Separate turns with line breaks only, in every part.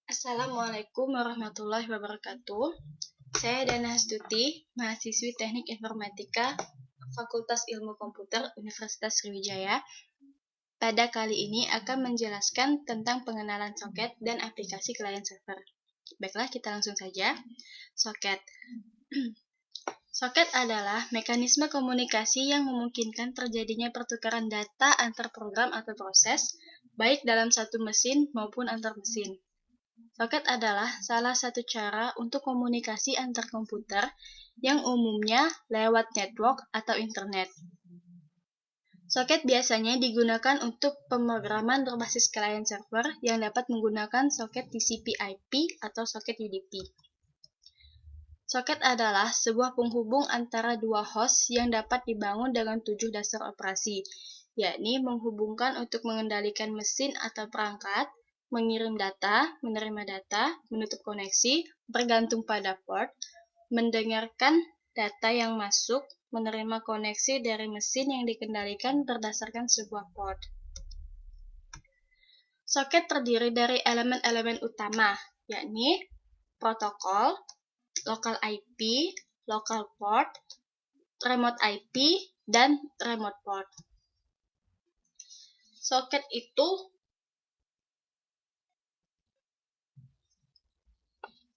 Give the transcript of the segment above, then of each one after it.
Assalamualaikum warahmatullahi wabarakatuh. Saya Dana Astuti, mahasiswi Teknik Informatika, Fakultas Ilmu Komputer, Universitas Sriwijaya. Pada kali ini akan menjelaskan tentang pengenalan soket dan aplikasi client server. Baiklah, kita langsung saja. Soket. Soket adalah mekanisme komunikasi yang memungkinkan terjadinya pertukaran data antar program atau proses, baik dalam satu mesin maupun antar mesin. Soket adalah salah satu cara untuk komunikasi antar komputer yang umumnya lewat network atau internet. Soket biasanya digunakan untuk pemrograman berbasis client server yang dapat menggunakan soket TCP/IP atau soket UDP. Soket adalah sebuah penghubung antara dua host yang dapat dibangun dengan 7 dasar operasi, yakni menghubungkan untuk mengendalikan mesin atau perangkat, mengirim data, menerima data, menutup koneksi, bergantung pada port, mendengarkan data yang masuk, menerima koneksi dari mesin yang dikendalikan berdasarkan sebuah port. Soket terdiri dari elemen-elemen utama, yakni protokol, local IP, local port, remote IP, dan remote port. Soket itu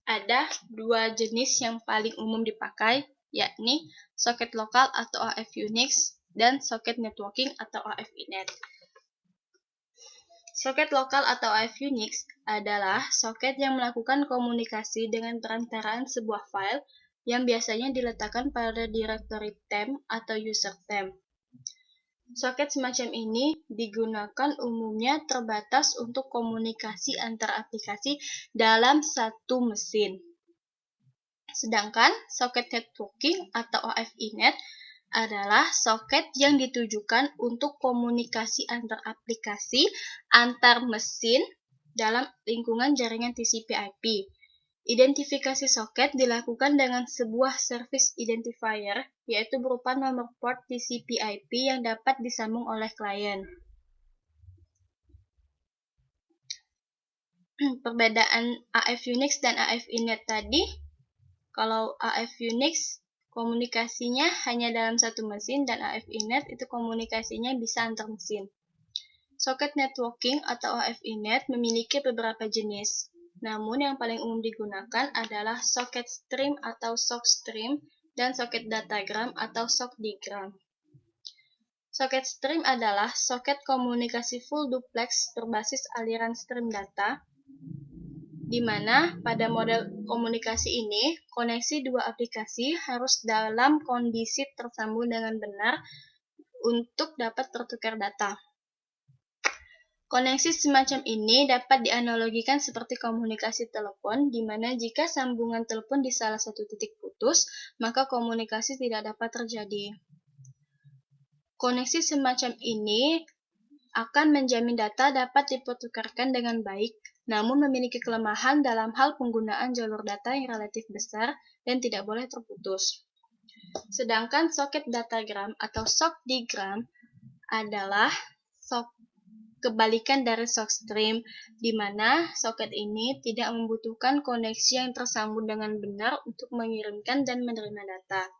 ada dua jenis yang paling umum dipakai, yakni soket lokal atau AF Unix dan soket networking atau AF Inet. Soket lokal atau AF Unix adalah soket yang melakukan komunikasi dengan perantaraan sebuah file yang biasanya diletakkan pada directory temp atau user temp. Soket semacam ini digunakan umumnya terbatas untuk komunikasi antar aplikasi dalam satu mesin. Sedangkan soket networking atau AF Inet adalah soket yang ditujukan untuk komunikasi antar aplikasi antar mesin dalam lingkungan jaringan TCP/IP. Identifikasi soket dilakukan dengan sebuah service identifier, yaitu berupa nomor port TCP/IP yang dapat disambung oleh klien. Perbedaan AF Unix dan AF Inet tadi, kalau AF Unix komunikasinya hanya dalam satu mesin dan AF Inet itu komunikasinya bisa antar mesin. Soket networking atau AF Inet memiliki beberapa jenis. Namun yang paling umum digunakan adalah soket stream atau sock stream dan soket datagram atau sock digram. Soket stream adalah soket komunikasi full duplex berbasis aliran stream data, di mana pada model komunikasi ini, koneksi dua aplikasi harus dalam kondisi tersambung dengan benar untuk dapat bertukar data. Koneksi semacam ini dapat dianalogikan seperti komunikasi telepon, di mana jika sambungan telepon di salah satu titik putus, maka komunikasi tidak dapat terjadi. Koneksi semacam ini akan menjamin data dapat dipertukarkan dengan baik, namun memiliki kelemahan dalam hal penggunaan jalur data yang relatif besar dan tidak boleh terputus. Sedangkan soket datagram atau sock digram adalah kebalikan dari sock stream, di mana soket ini tidak membutuhkan koneksi yang tersambung dengan benar untuk mengirimkan dan menerima data,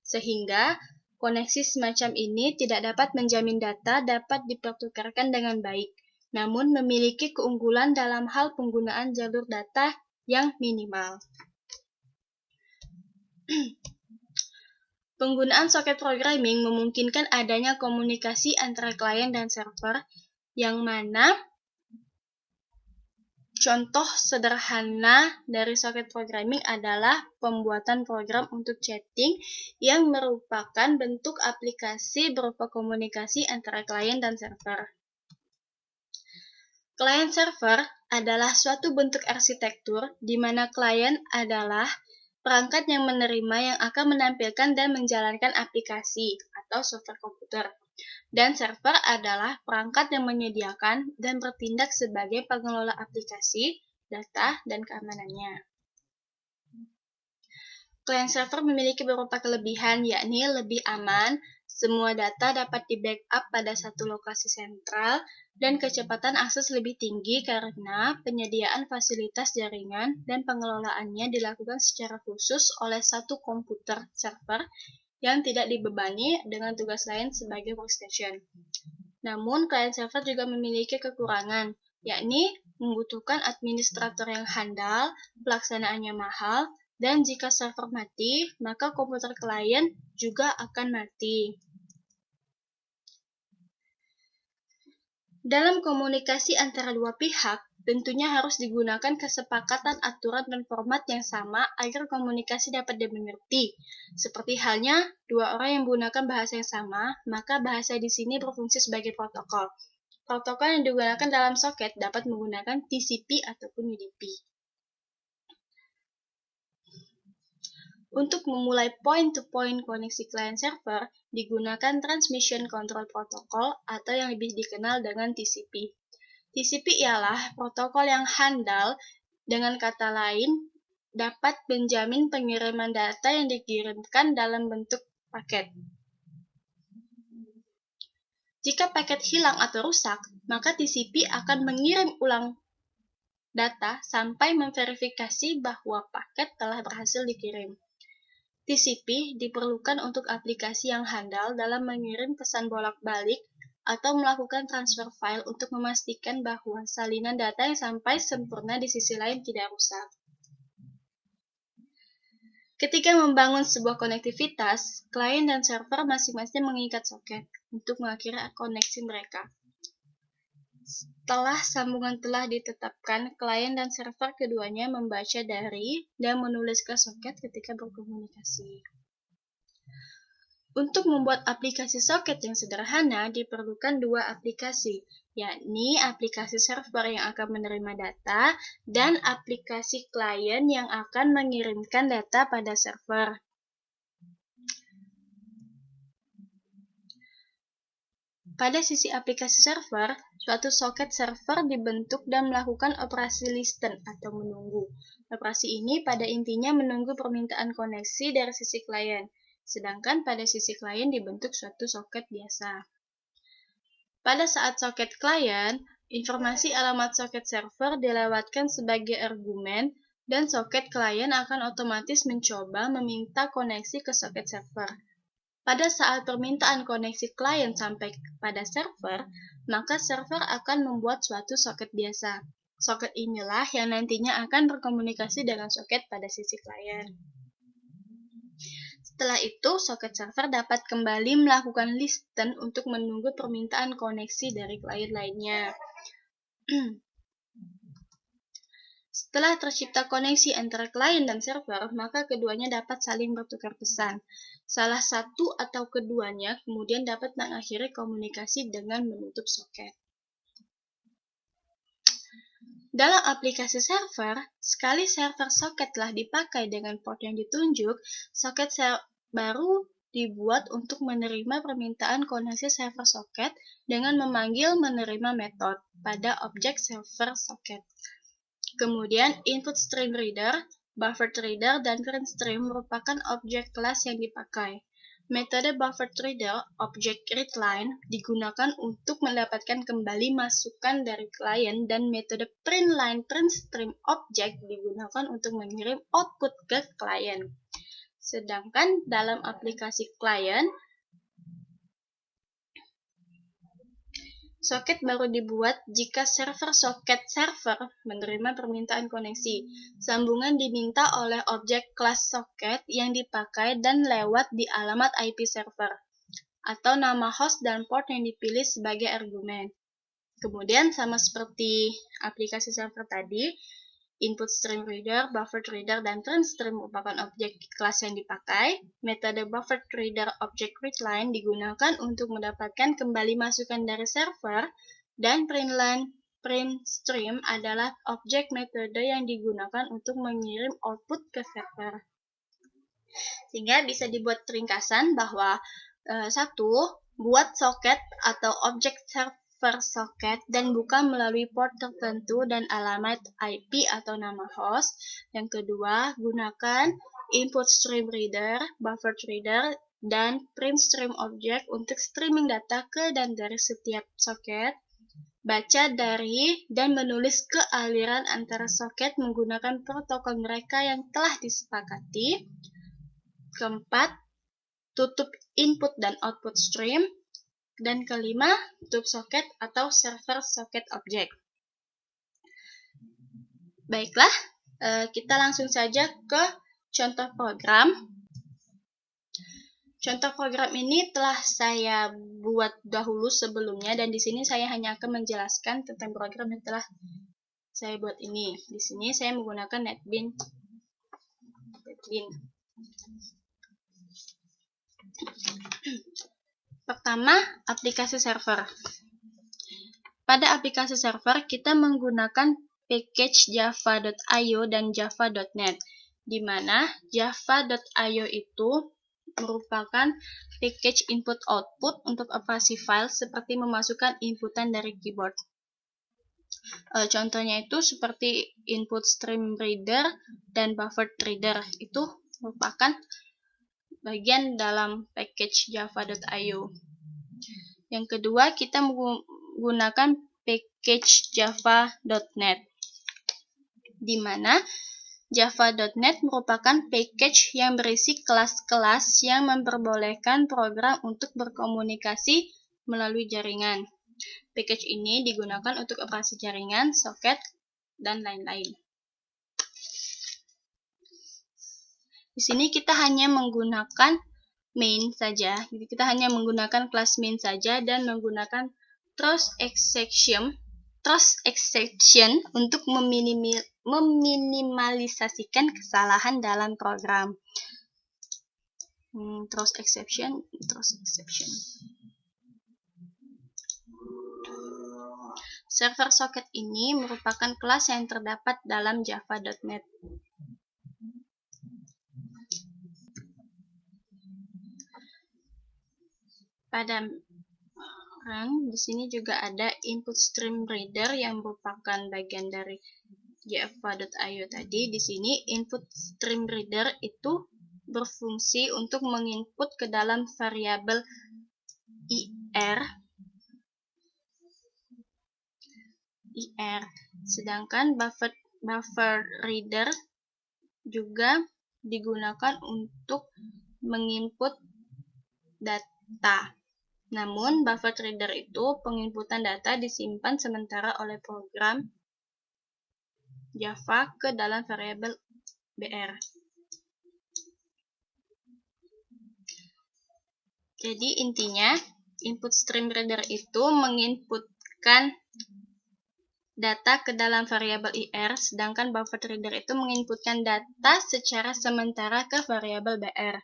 sehingga koneksi semacam ini tidak dapat menjamin data dapat dipertukarkan dengan baik, namun memiliki keunggulan dalam hal penggunaan jalur data yang minimal. Penggunaan soket programming memungkinkan adanya komunikasi antara klien dan server, yang mana contoh sederhana dari soket programming adalah pembuatan program untuk chatting yang merupakan bentuk aplikasi berupa komunikasi antara klien dan server. Client server adalah suatu bentuk arsitektur di mana klien adalah perangkat yang menerima yang akan menampilkan dan menjalankan aplikasi atau software komputer. Dan server adalah perangkat yang menyediakan dan bertindak sebagai pengelola aplikasi, data, dan keamanannya. Client server memiliki beberapa kelebihan, yakni lebih aman, Semua data dapat di-backup pada satu lokasi sentral dan kecepatan akses lebih tinggi karena penyediaan fasilitas jaringan dan pengelolaannya dilakukan secara khusus oleh satu komputer server yang tidak dibebani dengan tugas lain sebagai workstation. Namun, klien server juga memiliki kekurangan, yakni membutuhkan administrator yang handal, pelaksanaannya mahal, dan jika server mati, maka komputer klien juga akan mati. Dalam komunikasi antara dua pihak, tentunya harus digunakan kesepakatan aturan dan format yang sama agar komunikasi dapat dimengerti. Seperti halnya dua orang yang menggunakan bahasa yang sama, maka bahasa di sini berfungsi sebagai protokol. Protokol yang digunakan dalam soket dapat menggunakan TCP ataupun UDP. Untuk memulai point-to-point koneksi client server, digunakan Transmission Control Protocol atau yang lebih dikenal dengan TCP. TCP ialah protokol yang handal, dengan kata lain, dapat menjamin pengiriman data yang dikirimkan dalam bentuk paket. Jika paket hilang atau rusak, maka TCP akan mengirim ulang data sampai memverifikasi bahwa paket telah berhasil dikirim. TCP diperlukan untuk aplikasi yang handal dalam mengirim pesan bolak-balik atau melakukan transfer file untuk memastikan bahwa salinan data yang sampai sempurna di sisi lain tidak rusak. Ketika membangun sebuah konektivitas, klien dan server masing-masing mengikat soket untuk mengakhiri koneksi mereka. Setelah sambungan telah ditetapkan, klien dan server keduanya membaca dari dan menulis ke soket ketika berkomunikasi. Untuk membuat aplikasi soket yang sederhana, diperlukan dua aplikasi, yakni aplikasi server yang akan menerima data dan aplikasi klien yang akan mengirimkan data pada server. Pada sisi aplikasi server, suatu soket server dibentuk dan melakukan operasi listen atau menunggu. Operasi ini pada intinya menunggu permintaan koneksi dari sisi klien, sedangkan pada sisi klien dibentuk suatu soket biasa. Pada saat soket klien, informasi alamat soket server dilewatkan sebagai argumen dan soket klien akan otomatis mencoba meminta koneksi ke soket server. Pada saat permintaan koneksi klien sampai pada server, maka server akan membuat suatu soket biasa. Soket inilah yang nantinya akan berkomunikasi dengan soket pada sisi klien. Setelah itu, soket server dapat kembali melakukan listen untuk menunggu permintaan koneksi dari klien lainnya. Setelah tercipta koneksi antara klien dan server, maka keduanya dapat saling bertukar pesan. Salah satu atau keduanya kemudian dapat mengakhiri komunikasi dengan menutup soket. Dalam aplikasi server, sekali server soket telah dipakai dengan port yang ditunjuk, soket baru dibuat untuk menerima permintaan koneksi server soket dengan memanggil menerima method pada objek server soket. Kemudian, input stream reader, buffer reader, dan print stream merupakan objek kelas yang dipakai. Metode buffer reader, objek readline, digunakan untuk mendapatkan kembali masukan dari klien dan metode printline print stream objek digunakan untuk mengirim output ke klien. Sedangkan dalam aplikasi klien, soket baru dibuat jika server soket server menerima permintaan koneksi. Sambungan diminta oleh objek kelas soket yang dipakai dan lewat di alamat IP server, atau nama host dan port yang dipilih sebagai argumen. Kemudian sama seperti aplikasi server tadi, input stream reader, buffer reader, dan print stream merupakan objek kelas yang dipakai. Metode buffer reader object readline digunakan untuk mendapatkan kembali masukan dari server, dan printline print stream adalah objek metode yang digunakan untuk mengirim output ke server. Sehingga bisa dibuat ringkasan bahwa 1. Buat soket atau objek server soket dan buka melalui port tertentu dan alamat IP atau nama host. Yang kedua, gunakan input stream reader, buffer reader, dan print stream object untuk streaming data ke dan dari setiap soket, baca dari dan menulis ke aliran antara soket menggunakan protokol mereka yang telah disepakati. Keempat, tutup input dan output stream. Dan kelima, tutup soket atau server soket object. Baiklah, kita langsung saja ke contoh program. Contoh program ini telah saya buat dahulu sebelumnya, dan di sini saya hanya akan menjelaskan tentang program yang telah saya buat ini. Di sini saya menggunakan NetBeans. Pertama, aplikasi server. Pada aplikasi server, kita menggunakan package java.io dan java.net, di mana java.io itu merupakan package input-output untuk operasi file seperti memasukkan inputan dari keyboard. Contohnya itu seperti input stream reader dan buffer reader. Itu merupakan bagian dalam package java.io. Yang kedua, kita menggunakan package java.net, di mana Java.net merupakan package yang berisi kelas-kelas yang memperbolehkan program untuk berkomunikasi melalui jaringan. Package ini digunakan untuk operasi jaringan, soket, dan lain-lain. Di sini kita hanya menggunakan main saja. Jadi kita hanya menggunakan kelas main saja dan menggunakan throws exception untuk meminimalisasikan kesalahan dalam program. Throws exception. Server socket ini merupakan kelas yang terdapat dalam java.net. Pada di sini juga ada input stream reader yang merupakan bagian dari java.io tadi. Di sini input stream reader itu berfungsi untuk menginput ke dalam variabel IR. Sedangkan buffer reader juga digunakan untuk menginput data. Namun, buffer reader itu penginputan data disimpan sementara oleh program Java ke dalam variabel BR. Jadi intinya, input stream reader itu menginputkan data ke dalam variabel IR, sedangkan buffer reader itu menginputkan data secara sementara ke variabel BR.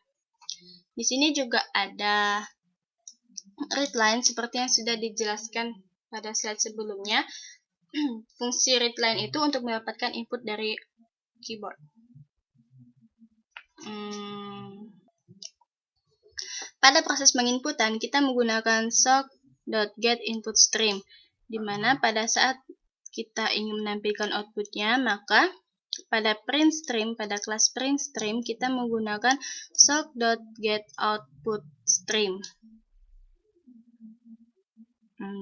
Di sini juga ada readline seperti yang sudah dijelaskan pada slide sebelumnya. Fungsi readline itu untuk mendapatkan input dari keyboard. Pada proses penginputan, kita menggunakan sock.getInputStream, di mana pada saat kita ingin menampilkan outputnya, maka pada kelas printStream, kita menggunakan sock.getOutputStream,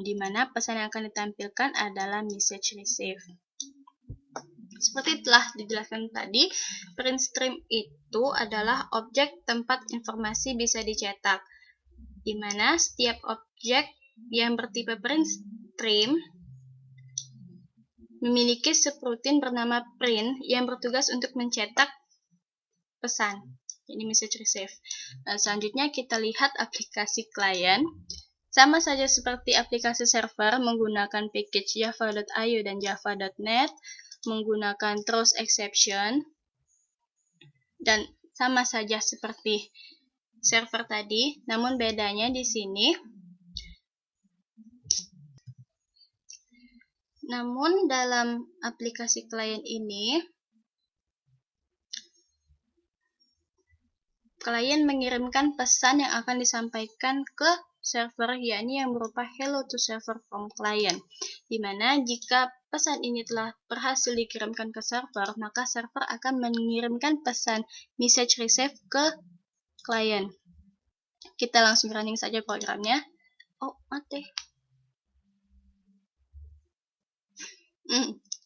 di mana pesan yang akan ditampilkan adalah message received. Seperti telah dijelaskan tadi, printStream itu adalah objek tempat informasi bisa dicetak, di mana setiap objek yang bertipe printStream memiliki subroutine bernama print yang bertugas untuk mencetak pesan, ini message received. Selanjutnya kita lihat aplikasi klien. Sama saja seperti aplikasi server, menggunakan package java.io dan java.net, menggunakan throws exception, dan sama saja seperti server tadi, namun bedanya di sini. Namun dalam aplikasi klien ini, klien mengirimkan pesan yang akan disampaikan ke server, yakni yang berupa hello to server from client, di mana jika pesan ini telah berhasil dikirimkan ke server, maka server akan mengirimkan pesan message received ke klien. Kita langsung running saja programnya. Oh, mati.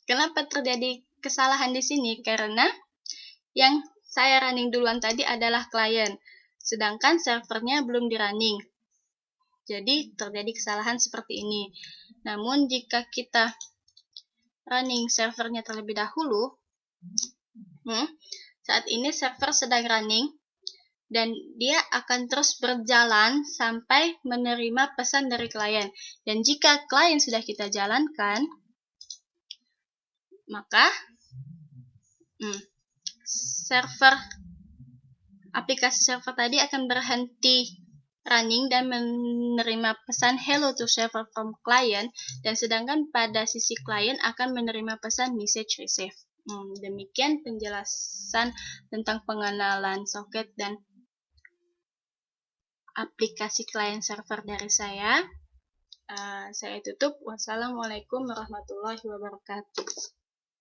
Kenapa terjadi kesalahan di sini? Karena yang saya running duluan tadi adalah klien, sedangkan servernya belum di running. Jadi terjadi kesalahan seperti ini. Namun jika kita running servernya terlebih dahulu, saat ini server sedang running dan dia akan terus berjalan sampai menerima pesan dari klien. Dan jika klien sudah kita jalankan, maka aplikasi server tadi akan berhenti running dan menerima pesan hello to server from client, dan sedangkan pada sisi klien akan menerima pesan message received. Demikian penjelasan tentang pengenalan soket dan aplikasi klien server dari saya. Saya tutup. Wassalamualaikum warahmatullahi wabarakatuh.